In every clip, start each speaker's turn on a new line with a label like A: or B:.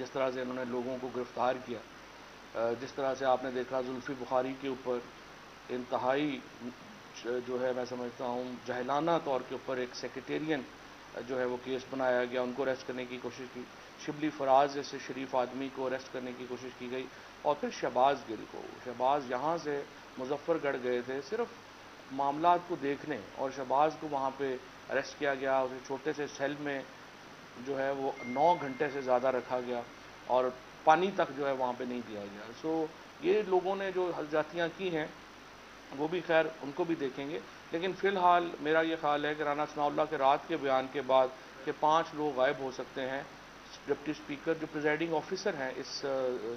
A: جس طرح سے انہوں نے لوگوں کو گرفتار کیا، جس طرح سے آپ نے دیکھا زلفی بخاری کے اوپر انتہائی جو ہے میں سمجھتا ہوں جاہلانہ طور کے اوپر ایک سیکریٹیرین جو ہے وہ کیس بنایا گیا، ان کو اریسٹ کرنے کی کوشش کی، شبلی فراز جیسے شریف آدمی کو اریسٹ کرنے کی کوشش کی گئی، اور پھر شہباز گل کو، شہباز یہاں سے مظفر گڑھ گئے تھے صرف معاملات کو دیکھنے، اور شہباز کو وہاں پہ اریسٹ کیا گیا، اسے چھوٹے سے سیل میں جو ہے وہ 9 گھنٹے سے زیادہ رکھا گیا، اور پانی تک جو ہے وہاں پہ نہیں دیا گیا۔ سو یہ لوگوں نے جو زیادتیاں کی ہیں وہ بھی خیر ان کو بھی دیکھیں گے، لیکن فی الحال میرا یہ خیال ہے کہ رانا ثناء اللہ کے رات کے بیان کے بعد کہ 5 لوگ غائب ہو سکتے ہیں، ڈپٹی اسپیکر جو پریزائڈنگ آفیسر ہیں اس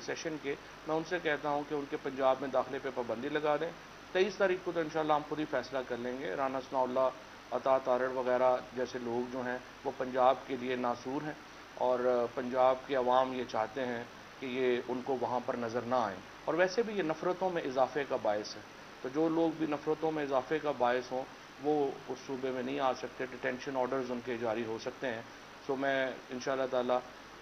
A: سیشن کے، میں ان سے کہتا ہوں کہ ان کے پنجاب میں داخلے پہ پابندی لگا دیں۔ 23 تاریخ کو تو انشاءاللہ ہم خود ہی فیصلہ کر لیں گے۔ رانا ثناء اللہ، عطا تارڑ وغیرہ جیسے لوگ جو ہیں وہ پنجاب کے لیے ناصور ہیں، اور پنجاب کے عوام یہ چاہتے ہیں کہ یہ ان کو وہاں پر نظر نہ آئیں، اور ویسے بھی یہ نفرتوں میں اضافے کا باعث ہے، تو جو لوگ بھی نفرتوں میں اضافے کا باعث ہوں وہ اس صوبے میں نہیں آ سکتے، ڈیٹینشن آرڈرز ان کے جاری ہو سکتے ہیں۔ سو میں انشاءاللہ تعالی،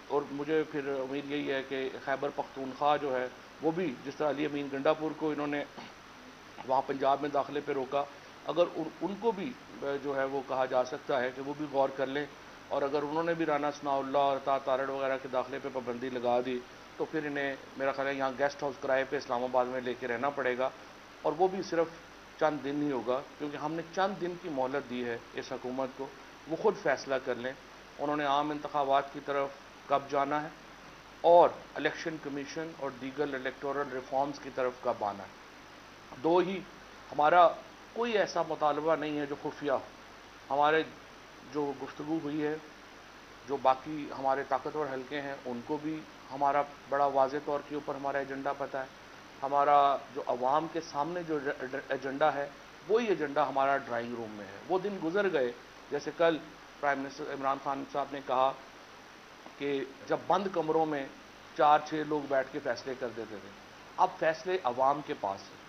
A: اور مجھے پھر امید یہی ہے کہ خیبر پختونخوا جو ہے وہ بھی جس طرح علی امین گنڈا پور کو انہوں نے وہاں پنجاب میں داخلے پہ روکا، اگر ان کو بھی جو ہے وہ کہا جا سکتا ہے کہ وہ بھی غور کر لیں، اور اگر انہوں نے بھی رانا ثناء اللہ اور عطا تارڑ وغیرہ کے داخلے پہ پابندی لگا دی تو پھر انہیں میرا خیال ہے یہاں گیسٹ ہاؤس کرائے پہ اسلام آباد میں لے کے رہنا پڑے گا، اور وہ بھی صرف چند دن ہی ہوگا، کیونکہ ہم نے چند دن کی مہلت دی ہے اس حکومت کو، وہ خود فیصلہ کر لیں انہوں نے عام انتخابات کی طرف کب جانا ہے، اور الیکشن کمیشن اور دیگر الیکٹورل ریفارمز کی طرف کب آنا ہے۔ دو ہی، ہمارا کوئی ایسا مطالبہ نہیں ہے جو خفیہ ہو، ہمارے جو گفتگو ہوئی ہے، جو باقی ہمارے طاقتور حلقے ہیں ان کو بھی ہمارا بڑا واضح طور کے اوپر ہمارا ایجنڈا پتہ ہے، ہمارا جو عوام کے سامنے جو ایجنڈا ہے وہی ایجنڈا ہمارا ڈرائنگ روم میں ہے۔ وہ دن گزر گئے، جیسے کل پرائم منسٹر عمران خان صاحب نے کہا کہ جب بند کمروں میں 4-6 لوگ بیٹھ کے فیصلے کر دیتے تھے، اب فیصلے عوام کے پاس ہیں،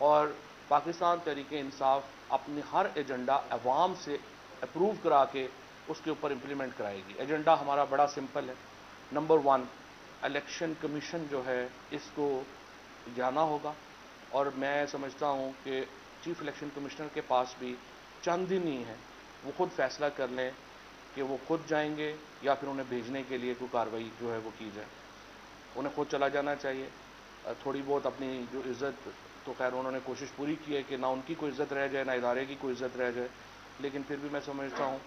A: اور پاکستان تحریک انصاف اپنی ہر ایجنڈا عوام سے اپروو کرا کے اس کے اوپر امپلیمنٹ کرائے گی۔ ایجنڈا ہمارا بڑا سمپل ہے۔ نمبر 1، الیکشن کمیشن جو ہے اس کو جانا ہوگا، اور میں سمجھتا ہوں کہ چیف الیکشن کمشنر کے پاس بھی چند دن ہی ہیں، وہ خود فیصلہ کر لیں کہ وہ خود جائیں گے یا پھر انہیں بھیجنے کے لیے کوئی کارروائی جو ہے وہ کی جائے۔ انہیں خود چلا جانا چاہیے، تھوڑی بہت اپنی جو عزت، تو خیر انہوں نے کوشش پوری کی ہے کہ نہ ان کی کوئی عزت رہ جائے نہ ادارے کی کوئی عزت رہ جائے، لیکن پھر بھی میں سمجھتا ہوں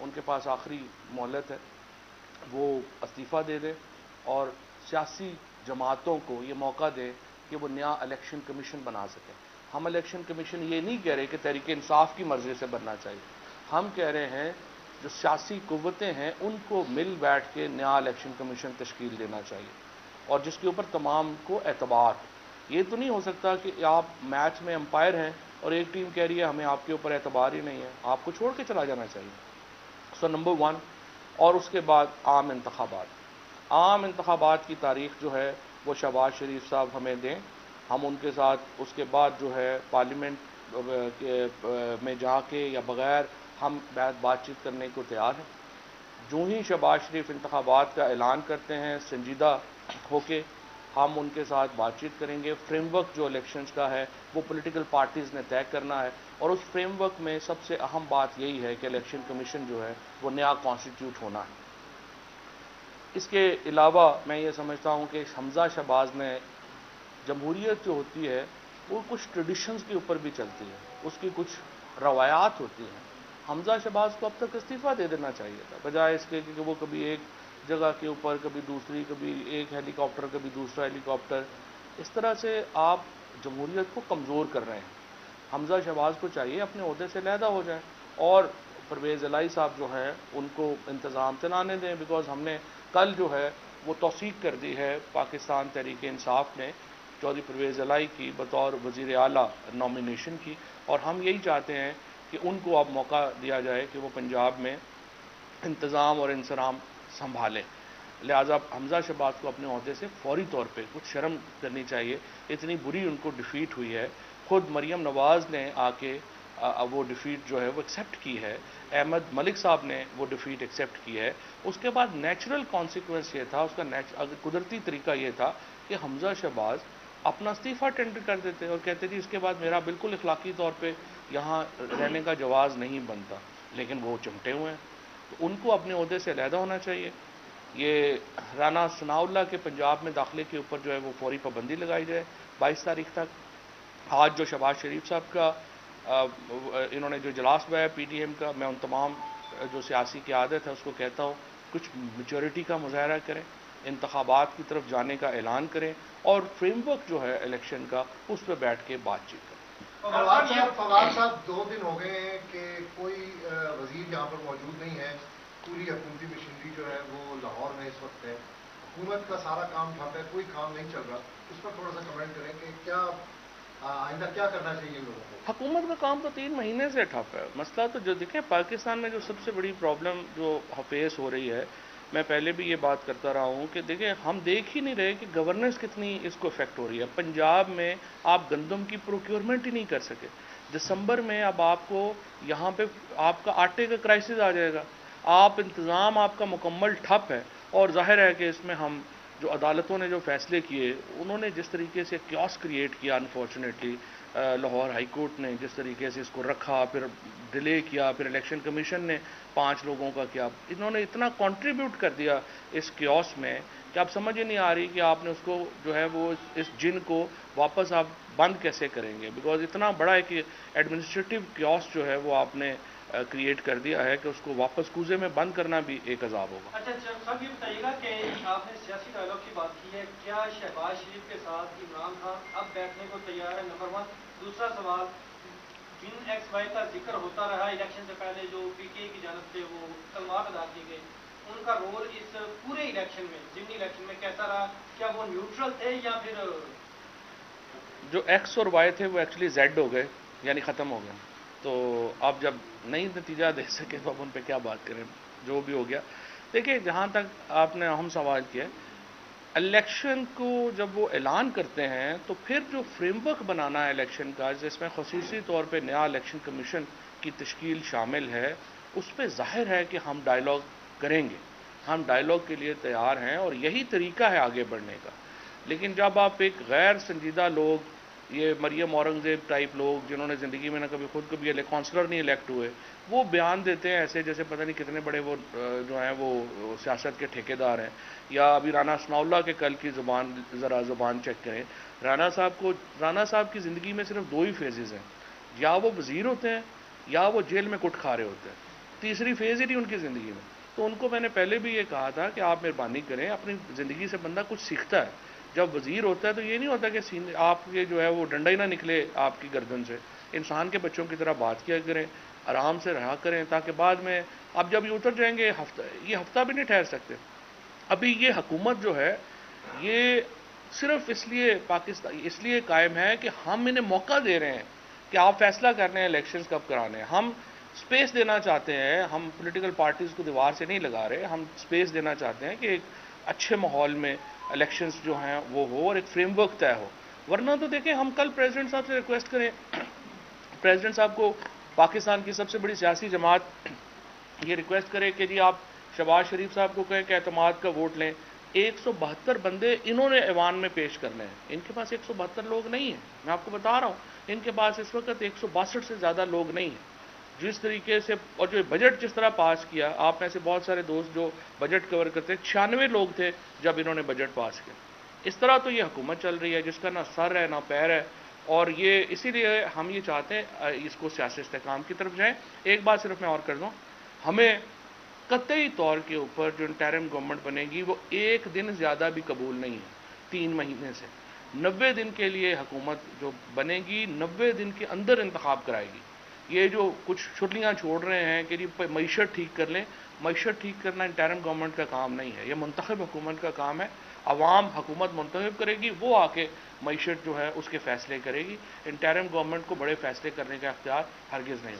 A: ان کے پاس آخری مہلت ہے، وہ استعفیٰ دے دیں اور سیاسی جماعتوں کو یہ موقع دیں کہ وہ نیا الیکشن کمیشن بنا سکیں۔ ہم الیکشن کمیشن یہ نہیں کہہ رہے کہ تحریک انصاف کی مرضی سے بننا چاہیے، ہم کہہ رہے ہیں جو سیاسی قوتیں ہیں ان کو مل بیٹھ کے نیا الیکشن کمیشن تشکیل دینا چاہیے، اور جس کے اوپر تمام کو اعتبار۔ یہ تو نہیں ہو سکتا کہ آپ میچ میں امپائر ہیں اور ایک ٹیم کہہ رہی ہے ہمیں آپ کے اوپر اعتبار ہی نہیں ہے، آپ کو چھوڑ کے چلا جانا چاہیے۔ سو نمبر 1، اور اس کے بعد عام انتخابات۔ عام انتخابات کی تاریخ جو ہے وہ شہباز شریف صاحب ہمیں دیں، ہم ان کے ساتھ اس کے بعد جو ہے پارلیمنٹ میں جا کے یا بغیر ہم بات چیت کرنے کو تیار ہیں۔ جو ہی شہباز شریف انتخابات کا اعلان کرتے ہیں سنجیدہ ہو کے، ہم ان کے ساتھ بات چیت کریں گے۔ فریم ورک جو الیکشنز کا ہے وہ پولیٹیکل پارٹیز نے طے کرنا ہے، اور اس فریم ورک میں سب سے اہم بات یہی ہے کہ الیکشن کمیشن جو ہے وہ نیا کانسٹیٹیوٹ ہونا ہے۔ اس کے علاوہ میں یہ سمجھتا ہوں کہ حمزہ شہباز نے، جمہوریت جو ہوتی ہے وہ کچھ ٹریڈیشنز کے اوپر بھی چلتی ہے، اس کی کچھ روایات ہوتی ہیں۔ حمزہ شہباز کو اب تک استعفیٰ دے دینا چاہیے تھا، بجائے اس کے کہ وہ کبھی ایک جگہ کے اوپر کبھی دوسری، کبھی ایک ہیلی کاپٹر کبھی دوسرا ہیلی کاپٹر، اس طرح سے آپ جمہوریت کو کمزور کر رہے ہیں۔ حمزہ شہباز کو چاہیے اپنے عہدے سے علیحدہ ہو جائیں، اور پرویز الہی صاحب جو ہیں ان کو انتظام چلانے دیں، بیکاز ہم نے کل جو ہے وہ توثیق کر دی ہے پاکستان تحریک انصاف نے چودھری پرویز الہی کی بطور وزیر اعلیٰ نامینیشن کی، اور ہم یہی چاہتے ہیں کہ ان کو اب موقع دیا جائے کہ وہ پنجاب میں انتظام اور انصرام سنبھالیں۔ لہٰذا حمزہ شہباز کو اپنے عہدے سے فوری طور پہ کچھ شرم کرنی چاہیے، اتنی بری ان کو ڈیفیٹ ہوئی ہے۔ خود مریم نواز نے آ کے وہ ڈیفیٹ جو ہے وہ ایکسیپٹ کی ہے، احمد ملک صاحب نے وہ ڈیفیٹ ایکسیپٹ کی ہے. اس کے بعد نیچرل کانسیکوینس یہ تھا، اس کا قدرتی طریقہ یہ تھا کہ حمزہ شہباز اپنا استعفیٰ ٹینڈر کر دیتے اور کہتے جی اس کے بعد میرا بالکل اخلاقی طور پہ یہاں رہنے کا جواز نہیں بنتا. لیکن وہ چمٹے ہوئے ہیں، تو ان کو اپنے عہدے سے علیحدہ ہونا چاہیے. یہ رانا ثناء اللہ کے پنجاب میں داخلے کے اوپر جو ہے وہ فوری پابندی لگائی جائے 22 تاریخ تک. آج جو شہباز شریف صاحب کا انہوں نے جو اجلاس بیا پی ٹی ایم کا، میں ان تمام جو سیاسی قیادت ہے اس کو کہتا ہوں کچھ میچورٹی کا مظاہرہ کریں، انتخابات کی طرف جانے کا اعلان کریں اور فریم ورک جو ہے الیکشن کا اس پہ بیٹھ کے بات چیت کریں.
B: فواد صاحب 2 دن ہو گئے ہیں کہ کوئی وزیر یہاں پر موجود نہیں ہے، پوری حکومتی مشینری جو ہے وہ لاہور میں اس وقت ہے، حکومت کا سارا کام ٹھپ ہے، کوئی کام نہیں چل رہا. اس پر تھوڑا سا کمنٹ کریں کہ کیا آئندہ کیا کرنا چاہیے لوگوں کو؟
A: حکومت کا کام تو 3 مہینے سے ٹھپ ہے. مسئلہ تو جو دیکھیں پاکستان میں جو سب سے بڑی پرابلم جو فیس ہو رہی ہے، میں پہلے بھی یہ بات کرتا رہا ہوں کہ دیکھیں ہم دیکھ ہی نہیں رہے کہ گورننس کتنی اس کو افیکٹ ہو رہی ہے. پنجاب میں آپ گندم کی پروکیورمنٹ ہی نہیں کر سکے. دسمبر میں اب آپ کو یہاں پہ آپ کا آٹے کا کرائسس آ جائے گا. آپ انتظام آپ کا مکمل ٹھپ ہے. اور ظاہر ہے کہ اس میں ہم جو عدالتوں نے جو فیصلے کیے، انہوں نے جس طریقے سے کیوس کریٹ کیا انفارچونیٹلی، لاہور ہائی کورٹ نے جس طریقے سے اس کو رکھا، پھر ڈیلے کیا، پھر الیکشن کمیشن نے 5 لوگوں کا کیا، انہوں نے اتنا کنٹریبیوٹ کر دیا اس کیوس میں کہ آپ سمجھ ہی نہیں آ رہی کہ آپ نے اس کو جو ہے وہ اس جن کو واپس آپ بند کیسے کریں گے. بیکاز اتنا بڑا ہے کہ ایڈمنسٹریٹو کیوس جو ہے وہ آپ نے کریٹ کر دیا ہے کہ اس کو واپس کوزے میں بند کرنا بھی ایک عذاب ہوگا.
C: اچھا صاحب یہ بتائیے گا کہ آپ نے سیاسی ڈائلاگ کی بات کی ہے، کیا شہباز شریف کے ساتھ عمران خان اب بیٹھنے کو تیار ہے؟ نمبر 1. دوسرا سوال، جن ایکس وائی کا ذکر ہوتا رہا الیکشن سے پہلے جو پی کے کی جانب سے وہ کلمات ادا کیے گئے، ان کا رول اس پورے الیکشن میں، ضمنی الیکشن میں کیسا رہا؟ کیا وہ نیوٹرل تھے یا پھر
A: جو ایکس اور وائی تھے وہ ایکچولی زیڈ ہو گئے، یعنی ختم ہو گئے. تو آپ جب نئی نتیجہ دے سکے تو اب ان پہ کیا بات کریں، جو بھی ہو گیا. دیکھیں جہاں تک آپ نے اہم سوال کیا، الیکشن کو جب وہ اعلان کرتے ہیں تو پھر جو فریم ورک بنانا ہے الیکشن کا، جس میں خصوصی طور پہ نیا الیکشن کمیشن کی تشکیل شامل ہے، اس پہ ظاہر ہے کہ ہم ڈائلاگ کریں گے. ہم ڈائلاگ کے لیے تیار ہیں اور یہی طریقہ ہے آگے بڑھنے کا. لیکن جب آپ ایک غیر سنجیدہ لوگ، یہ مریم اورنگزیب ٹائپ لوگ جنہوں نے زندگی میں نہ کبھی خود کبھی کونسلر نہیں الیکٹ ہوئے، وہ بیان دیتے ہیں ایسے جیسے پتہ نہیں کتنے بڑے وہ جو ہیں وہ سیاست کے ٹھیکیدار ہیں. یا ابھی رانا ثناء اللہ کے کل کی ذرا زبان چیک کریں. رانا صاحب کی زندگی میں صرف 2 ہی فیزز ہیں، یا وہ وزیر ہوتے ہیں یا وہ جیل میں کٹ کھا رہے ہوتے ہیں. تیسری فیز ہی نہیں ان کی زندگی میں. تو ان کو میں نے پہلے بھی یہ کہا تھا کہ آپ مہربانی کریں، اپنی زندگی سے بندہ کچھ سیکھتا ہے. جب وزیر ہوتا ہے تو یہ نہیں ہوتا کہ آپ کے جو ہے وہ ڈنڈا ہی نہ نکلے آپ کی گردن سے. انسان کے بچوں کی طرح بات کیا کریں، آرام سے رہا کریں، تاکہ بعد میں اب جب یہ اتر جائیں گے یہ ہفتہ بھی نہیں ٹھہر سکتے. ابھی یہ حکومت جو ہے یہ صرف اس لیے قائم ہے کہ ہم انہیں موقع دے رہے ہیں کہ آپ فیصلہ کرنے ہیں الیکشنز کب کرانے ہیں. ہم سپیس دینا چاہتے ہیں، ہم پولیٹیکل پارٹیز کو دیوار سے نہیں لگا رہے، ہم سپیس دینا چاہتے ہیں کہ ایک اچھے ماحول میں الیکشنز جو ہیں وہ ہو اور ایک فریم ورک طے ہو. ورنہ تو دیکھیں ہم کل پریزیڈنٹ صاحب سے ریکویسٹ کریں، پریزیڈنٹ صاحب کو پاکستان کی سب سے بڑی سیاسی جماعت یہ ریکویسٹ کرے کہ جی آپ شہباز شریف صاحب کو کہیں کہ اعتماد کا ووٹ لیں. 172 بندے انہوں نے ایوان میں پیش کرنے ہیں. ان کے پاس 172 لوگ نہیں ہیں، میں آپ کو بتا رہا ہوں. ان کے پاس اس وقت 162 سے زیادہ لوگ نہیں ہیں. جس طریقے سے اور جو بجٹ جس طرح پاس کیا، آپ میں سے بہت سارے دوست جو بجٹ کور کرتے ہیں، 96 لوگ تھے جب انہوں نے بجٹ پاس کیا. اس طرح تو یہ حکومت چل رہی ہے جس کا نہ سر ہے نہ پیر ہے. اور یہ اسی لیے ہم یہ چاہتے ہیں اس کو سیاسی استحکام کی طرف جائیں. ایک بات صرف میں اور کر دوں، ہمیں قطعی طور کے اوپر جو انٹرم گورنمنٹ بنے گی وہ 1 دن زیادہ بھی قبول نہیں ہے. 3 مہینے سے 90 دن کے لیے حکومت جو بنے گی، 90 دن کے اندر انتخاب کرائے گی. یہ جو کچھ چھٹیاں چھوڑ رہے ہیں کہ جی معیشت ٹھیک کر لیں، معیشت ٹھیک کرنا انٹرم گورنمنٹ کا کام نہیں ہے، یہ منتخب حکومت کا کام ہے. عوام حکومت منتخب کرے گی، وہ آ کے معیشت جو ہے اس کے فیصلے کرے گی. انٹرم گورنمنٹ کو بڑے فیصلے کرنے کا اختیار ہرگز نہیں.